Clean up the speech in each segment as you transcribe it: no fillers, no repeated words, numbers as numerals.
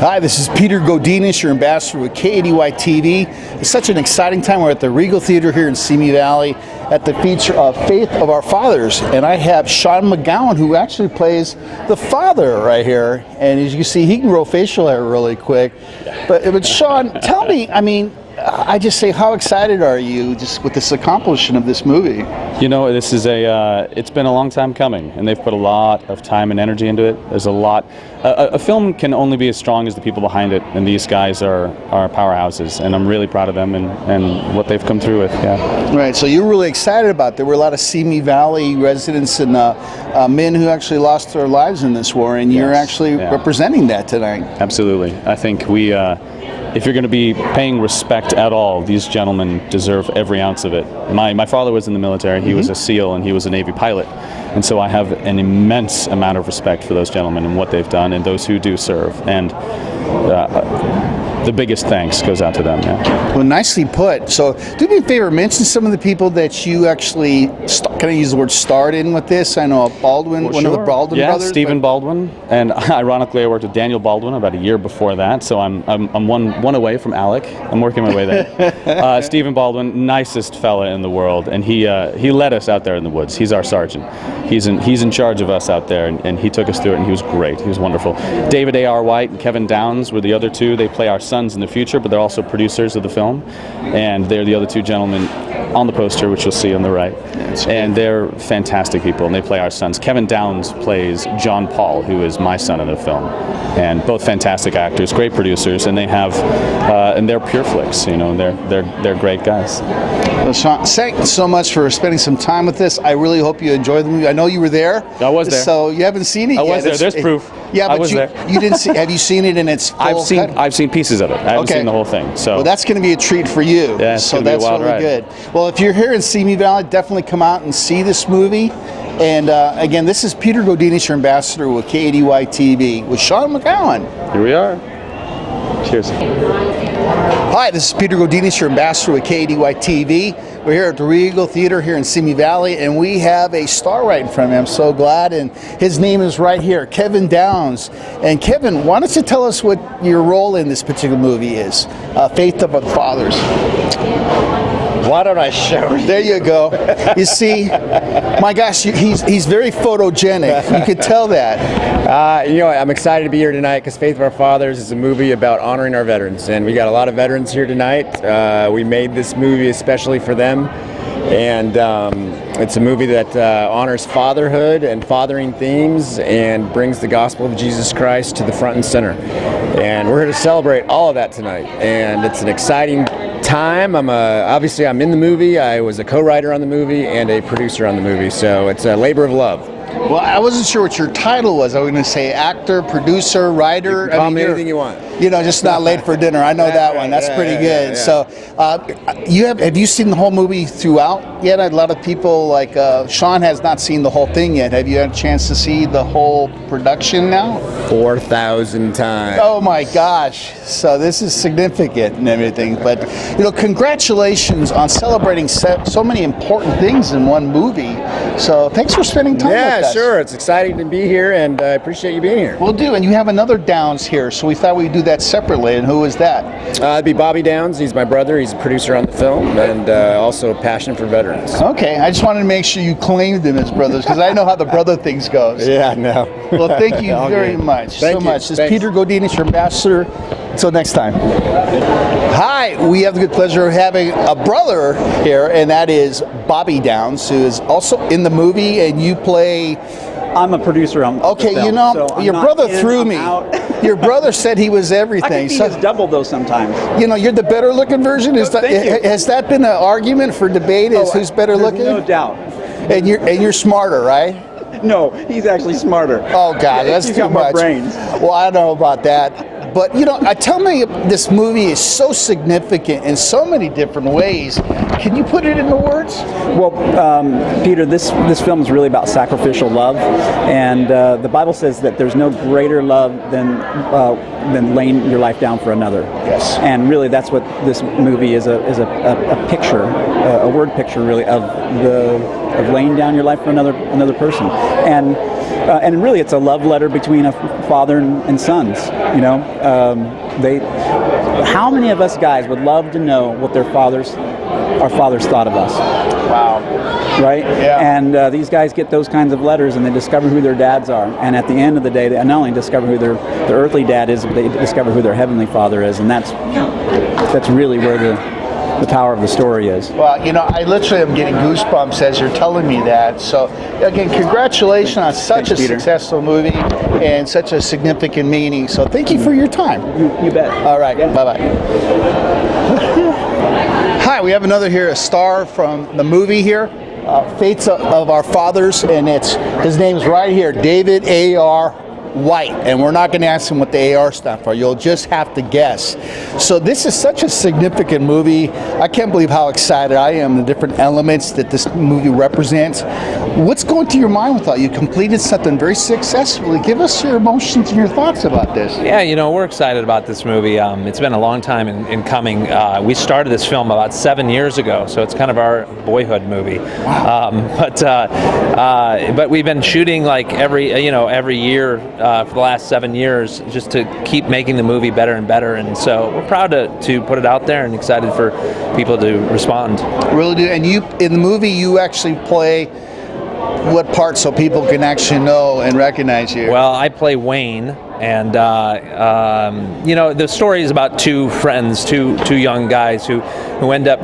Hi, this is Peter Godinez, your ambassador with KADY TV. It's such an exciting time. We're at the Regal Theater here in Simi Valley at the feature of Faith of Our Fathers. And I have Sean McGowan, who actually plays the father right here. And as you can see, he can grow facial hair really quick. But Sean, tell me, I just say, how excited are you just with this accomplishment of this movie? You know, this is it's been a long time coming, and they've put a lot of time and energy into it. There's a lot. A film can only be as strong as the people behind it, and these guys are powerhouses, and I'm really proud of them and what they've come through with. Yeah. Right. So you're really excited about it. There were a lot of Simi Valley residents and men who actually lost their lives in this war, and you're actually representing that tonight. Absolutely. I think we. If you're going to be paying respect at all, these gentlemen deserve every ounce of it. My father was in the military. He was a SEAL and he was a Navy pilot. And so I have an immense amount of respect for those gentlemen and what they've done and those who do serve. And the biggest thanks goes out to them. Yeah. Well, nicely put. So do me a favor, mention some of the people that you actually, can I use the word starred in with this? I know Baldwin, one of the Baldwin brothers. Yeah, Stephen Baldwin. And ironically, I worked with Daniel Baldwin about a year before that. So I'm one away from Alec. I'm working my way there. Stephen Baldwin, nicest fella in the world. And he led us out there in the woods. He's our sergeant. He's in charge of us out there. And he took us through it, and he was great. He was wonderful. David A.R. White and Kevin Downs were the other two. They play our sons in the future, but they're also producers of the film, and they're the other two gentlemen on the poster, which you'll see on the right. And they're fantastic people, and they play our sons. Kevin Downs plays John Paul, who is my son in the film, and both fantastic actors, great producers, and they have and they're pure flicks, you know. They're great guys. Well, Sean, thank you so much for spending some time with us. I really hope you enjoyed the movie. I know you were there. I was there. So you haven't seen it yet. I was there. There's proof. Yeah, but you didn't see. Have you seen it in its full cut? I've seen pieces of it. I haven't seen the whole thing. So well, that's going to be a treat for you. Yeah, so that's really good. Well, if you're here in Simi Valley, definitely come out and see this movie. And again, this is Peter Godinez, your ambassador with KADY TV, with Sean McGowan. Here we are. Cheers. Hi, this is Peter Godinez, your ambassador with KADY TV. We're here at the Regal Theater here in Simi Valley, and we have a star right in front of me. I'm so glad, and his name is right here, Kevin Downs. And Kevin, why don't you tell us what your role in this particular movie is? Faith of Our Fathers. Why don't I show you? There you go. You see, my gosh, he's very photogenic. You could tell that. You know, I'm excited to be here tonight because Faith of Our Fathers is a movie about honoring our veterans, and we got a lot of veterans here tonight. We made this movie especially for them, and it's a movie that honors fatherhood and fathering themes and brings the gospel of Jesus Christ to the front and center. And we're here to celebrate all of that tonight, and it's an exciting time. Obviously I'm in the movie. I was a co-writer on the movie and a producer on the movie, so it's a labor of love. Well, I wasn't sure what your title was. I was going to say actor, producer, writer. You can call me anything you want. You know, just not late for dinner. I know that one. That's pretty good. Yeah. So, have you seen the whole movie throughout yet? A lot of people, like Sean, has not seen the whole thing yet. Have you had a chance to see the whole production now? 4,000 times. Oh my gosh! So this is significant and everything. But you know, congratulations on celebrating so many important things in one movie. So thanks for spending time with us. Yeah, sure. It's exciting to be here, and I appreciate you being here. We'll do. And you have another Downs here, so we thought we'd do that separately. And who is that? It'd be Bobby Downs. He's my brother. He's a producer on the film, and also passionate for veterans. Okay. I just wanted to make sure you claimed them as brothers, because I know how the brother things goes. Yeah, no. Well, thank you very much. Thank you. This is Peter Godinez, your ambassador. Until next time. Hi, we have the good pleasure of having a brother here, and that is Bobby Downs, who is also in the movie, and you play... I'm a producer on the film, you know, so your brother threw me. Your brother said he was everything. I can be his double, though, sometimes. You know, you're the better looking version? Has that been an argument for debate as who's better looking? No doubt. And you're smarter, right? No, he's actually smarter. Oh, God, that's he's too got much. More brains. Well, I don't know about that. But, you know, tell me, this movie is so significant in so many different ways. Can you put it into words? Well, Peter, this film is really about sacrificial love. And the Bible says that there's no greater love than laying your life down for another. Yes. And really, that's what this movie is a picture, a word picture, really, of of laying down your life for another person. And really, it's a love letter between a father and sons. You know, how many of us guys would love to know what our fathers thought of us? Wow. Right? Yeah. And these guys get those kinds of letters, and they discover who their dads are. And at the end of the day, they not only discover who their earthly dad is, but they discover who their heavenly father is. And that's really where the power of the story is. Well, you know, I literally am getting goosebumps as you're telling me that. So, again, congratulations on such a Peter. successful movie and such a significant meaning. So, thank you for your time. You bet. All right. Bye-bye. Hi, we have another here, a star from the movie here, Fates of Our Fathers, and his name's right here, David A.R. White, and we're not going to ask him what the AR stands for. You'll just have to guess. So this is such a significant movie. I can't believe how excited I am, the different elements that this movie represents. What's going through your mind with that? You completed something very successfully. Give us your emotions and your thoughts about this. Yeah, you know, we're excited about this movie. It's been a long time in coming. We started this film about 7 years ago, so it's kind of our boyhood movie. Wow. But we've been shooting like every year for the last 7 years, just to keep making the movie better and better. And so we're proud to put it out there and excited for people to respond. Really do. And you, in the movie, you actually play what part so people can actually know and recognize you? Well, I play Wayne, and the story is about two friends, two young guys who end up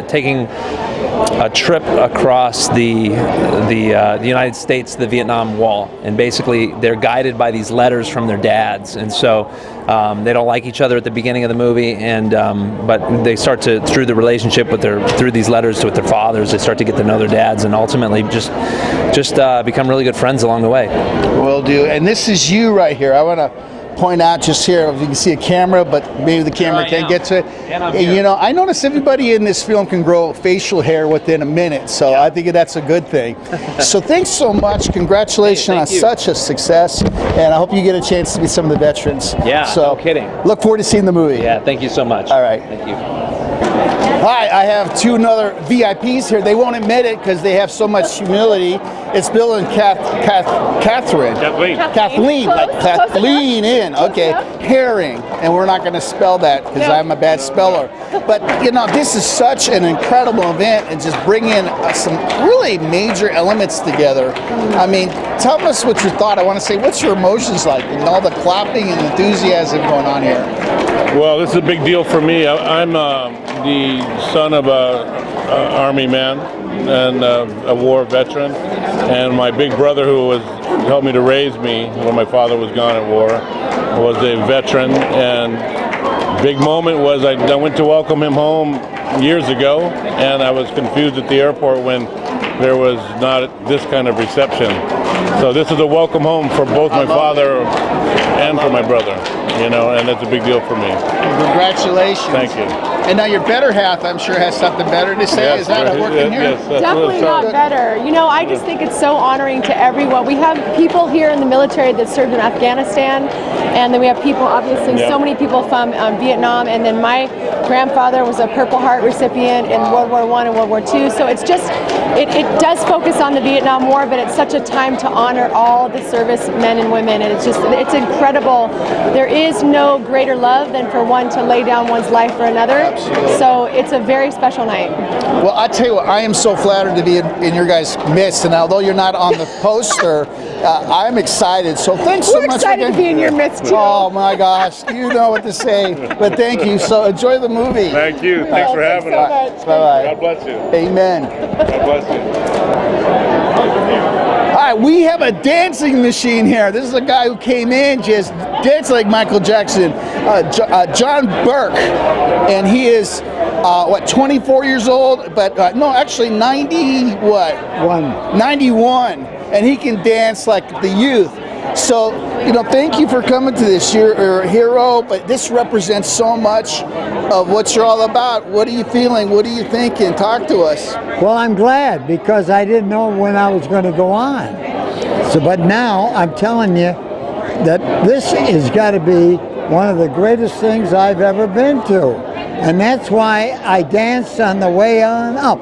taking a trip across the United States to the Vietnam Wall, and basically they're guided by these letters from their dads, and so they don't like each other at the beginning of the movie, and but they start to, through the relationship through these letters with their fathers, they start to get to know their dads, and ultimately just become really good friends along the way. Will do. And this is you right here. I want to point out just here, if you can see a camera, but maybe the camera can't get to it. And you know, I notice everybody in this film can grow facial hair within a minute, so I think that's a good thing. So thanks so much. Congratulations on such a success, and I hope you get a chance to meet some of the veterans. Yeah, so no kidding. Look forward to seeing the movie. Yeah, thank you so much. All right. Thank you. Hi, I have two other VIPs here. They won't admit it because they have so much humility. It's Bill and Catherine. Kathleen, like Kathleen in. Okay, Herring. And we're not going to spell that because I'm a bad speller. But, you know, this is such an incredible event and just bringing some really major elements together. I mean, tell us what you thought. I want to say, what's your emotions like and all the clapping and enthusiasm going on here? Well, this is a big deal for me. I'm the son of a Army man and a war veteran, and my big brother, who helped me to raise me when my father was gone at war, was a veteran. And big moment was I went to welcome him home years ago, and I was confused at the airport when there was not this kind of reception. So this is a welcome home for both my father and for my brother, you know, and that's a big deal for me. Congratulations. Thank you. And now your better half, I'm sure, has something better to say. Yes, Is that working here? Yes, that's Definitely not better. You know, I just think it's so honoring to everyone. We have people here in the military that served in Afghanistan, and then we have people, obviously, so many people from Vietnam, and then my grandfather was a Purple Heart recipient in World War I and World War II. So it's just, it does focus on the Vietnam War, but it's such a time to honor all the service men and women, and it's incredible. There is no greater love than for one to lay down one's life for another. Absolutely. So it's a very special night. Well, I tell you what, I am so flattered to be in your guys' midst, and although you're not on the poster, I'm excited. So thanks so much. We're excited to be in your midst too. Oh my gosh, you know what to say. But thank you. So enjoy the movie. Thank you. Thanks for having so us. much. Bye-bye. God bless you. Amen. God bless you. All right, we have a dancing machine here. This is a guy who came in just dancing like Michael Jackson, John Burke, and he is 24 years old, but no, actually 91, and he can dance like the youth. So, you know, thank you for coming to this. You're a hero, but this represents so much of what you're all about. What are you feeling? What are you thinking? Talk to us. Well, I'm glad because I didn't know when I was going to go on. So, but now I'm telling you that this has got to be one of the greatest things I've ever been to. And that's why I danced on the way on up.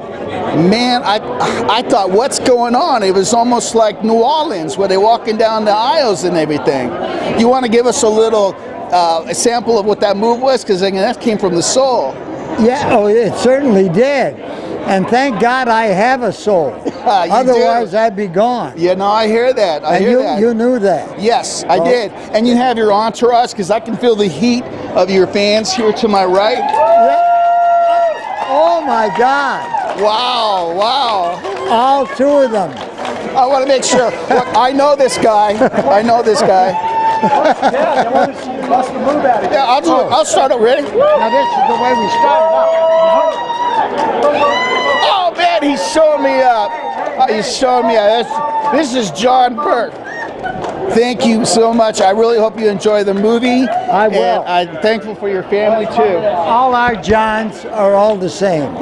Man, I thought, what's going on? It was almost like New Orleans, where they're walking down the aisles and everything. You want to give us a little a sample of what that move was? Because that came from the soul. Yeah, oh, it certainly did. And thank God I have a soul. Otherwise, I'd be gone. Yeah, no, I hear that. I And hear that. you knew that. Yes, I did. And you have your entourage, because I can feel the heat of your fans here to my right. Oh my God. Wow, wow. All two of them. I want to make sure. Look, I know this guy. I know this guy. Yeah, I want to see you bust the move at it. Yeah, I'll do it. I'll start it. Ready? Now this is the way we started out. Oh man, he's showing me up. He's showing me up. This is John Burke. Thank you so much. I really hope you enjoy the movie. I will. And I'm thankful for your family too. All our Johns are all the same.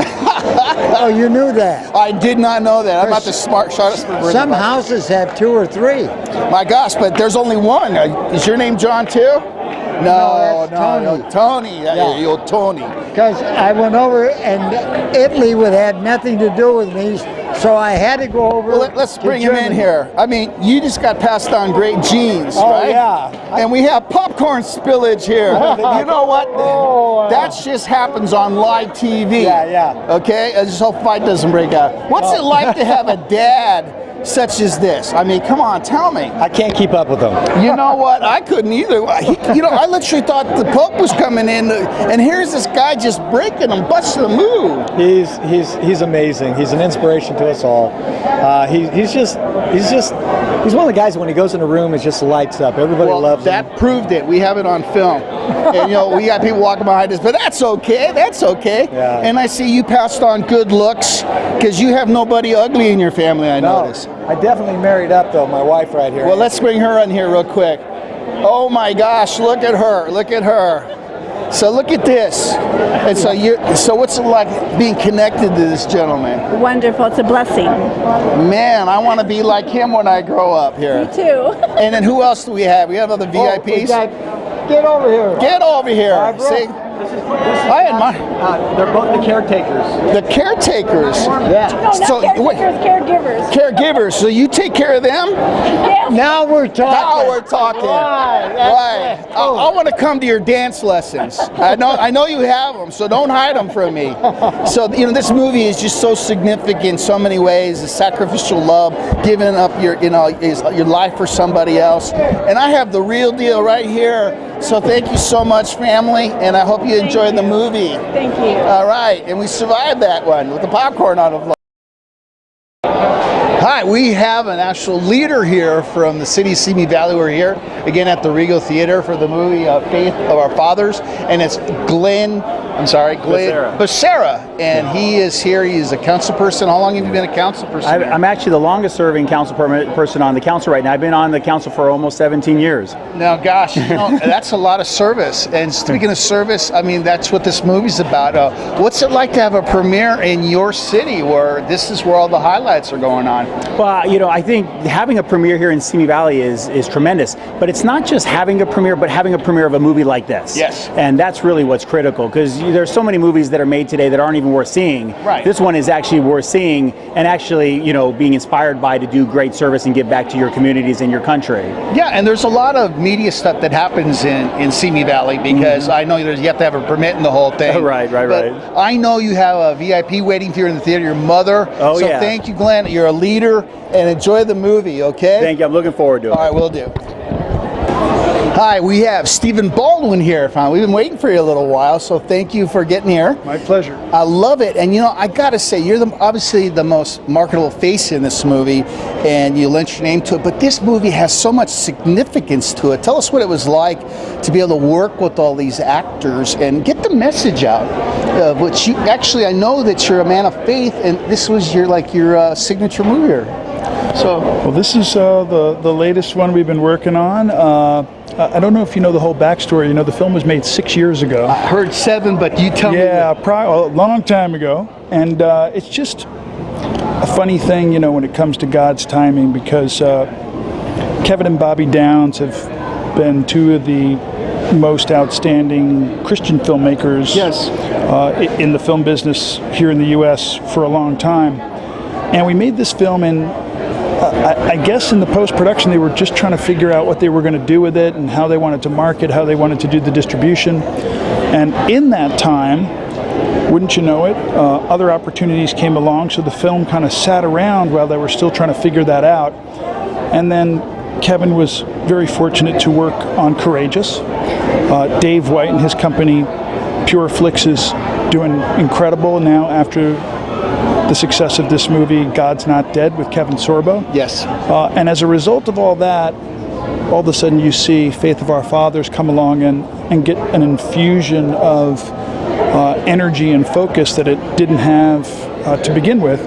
Oh, you knew that. I did not know that. I'm not the smart shot. Some houses have 2 or 3. My gosh, but there's only one. Is your name John too? No, that's Tony. no, Tony. Yeah. You're Tony. Because I went over and Italy would have nothing to do with me, so I had to go over. Well, let's to bring him in Germany. here. I mean, you just got passed on great genes, Oh, right? yeah. And we have popcorn spillage here. You know what? That just happens on live TV. Yeah. Okay? I just hope fight doesn't break out. What's it like to have a dad such as this? I mean, come on, tell me. I can't keep up with them. You know what? I couldn't either. I literally thought the Pope was coming in, and here's this guy just breaking and busting a move. He's amazing. He's an inspiration to us all. He's one of the guys when he goes in a room, it just lights up. Everybody loves him. That proved it. We have it on film. And we got people walking behind us, but that's okay. That's okay. Yeah. And I see you passed on good looks, because you have nobody ugly in your family, I notice. I definitely married up though. My wife right here. Well, let's bring her in here real quick. Oh my gosh, look at her. Look at her. So look at this. And so what's it like being connected to this gentleman? Wonderful. It's a blessing. Man, I want to be like him when I grow up here. Me too. And then who else do we have? We have other VIPs. Get over here. Get over here. Barbara. See? I admire. They're both the caretakers. The caretakers. Yeah. No, not caretakers, caregivers. Caregivers. So you take care of them? Yes. Now we're talking. Now we're talking. Right. I want to come to your dance lessons. I know you have them, so don't hide them from me. So this movie is just so significant in so many ways. The sacrificial love, giving up your life for somebody else. And I have the real deal right here. So thank you so much, family, and I hope you enjoyed the movie. Thank you. All right, and we survived that one with the popcorn out of luck. Hi, we have an actual leader here from the city of Simi Valley. We're here again at the Regal Theater for the movie Faith of Our Fathers, and it's Glenn Becerra, and he is here. He's a council person. How long have you been a council person? I'm actually the longest serving council person on the council right now. I've been on the council for almost 17 years. Now, gosh, that's a lot of service. And speaking of service, I mean, that's what this movie's about. What's it like to have a premiere in your city where this is where all the highlights are going on? Well, I think having a premiere here in Simi Valley is tremendous. But it's not just having a premiere, but having a premiere of a movie like this. Yes. And that's really what's critical, because there's so many movies that are made today that aren't even worth seeing. Right. This one is actually worth seeing and actually, being inspired by to do great service and give back to your communities and your country. Yeah, and there's a lot of media stuff that happens in Simi Valley, because I know you have to have a permit and the whole thing. Right. But I know you have a VIP waiting for you in the theater, your mother. Oh, so yeah. Thank you, Glenn. You're a leader, and enjoy the movie, okay? Thank you. I'm looking forward to it. All right, will do. Hi, we have Stephen Baldwin here. We've been waiting for you a little while, so thank you for getting here. My pleasure. I love it, and I gotta say, you're obviously the most marketable face in this movie, and you lent your name to it, but this movie has so much significance to it. Tell us what it was like to be able to work with all these actors and get the message out, which you actually, I know that you're a man of faith, and this was your signature movie here. Well, this is the latest one we've been working on. I don't know if you know the whole backstory. The film was made 6 years ago. I heard 7, but you tell me. Yeah, a long time ago. And it's just a funny thing, when it comes to God's timing, because Kevin and Bobby Downs have been two of the most outstanding Christian filmmakers in the film business here in the U.S. for a long time. And we made this film, and I guess in the post-production they were just trying to figure out what they were going to do with it and how they wanted to market, how they wanted to do the distribution. And in that time, wouldn't you know it, other opportunities came along, so the film kind of sat around while they were still trying to figure that out. And then Kevin was very fortunate to work on Courageous. Dave White and his company, Pure Flix, is doing incredible now after the success of this movie, God's Not Dead, with Kevin Sorbo. Yes. And as a result of all that, all of a sudden you see Faith of Our Fathers come along and get an infusion of energy and focus that it didn't have to begin with.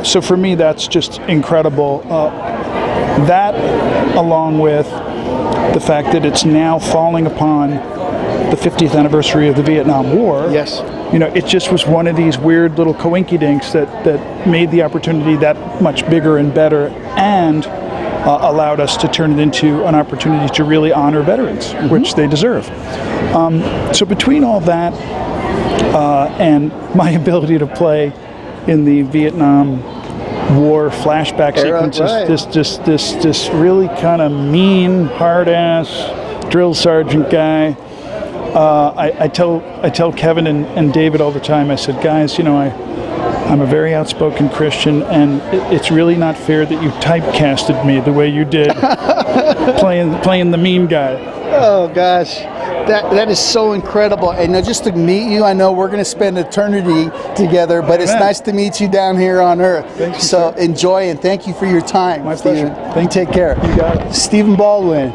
So for me, that's just incredible. That, along with the fact that it's now falling upon the 50th anniversary of the Vietnam War. Yes. You know, it just was one of these weird little coinkydinks that made the opportunity that much bigger and better, and allowed us to turn it into an opportunity to really honor veterans, which they deserve. So between all that and my ability to play in the Vietnam War flashback sequences, this really kind of mean, hard-ass drill sergeant guy. I tell Kevin and David all the time, I said, guys, you know, I'm a very outspoken Christian, and it's really not fair that you typecasted me the way you did, playing the mean guy. Oh gosh, that is so incredible. And just to meet you, I know we're going to spend eternity together, but it's nice to meet you down here on Earth. Thank you, so sir. enjoy, and thank you for your time. My pleasure. Thank you. Take care. You got it. Stephen Baldwin.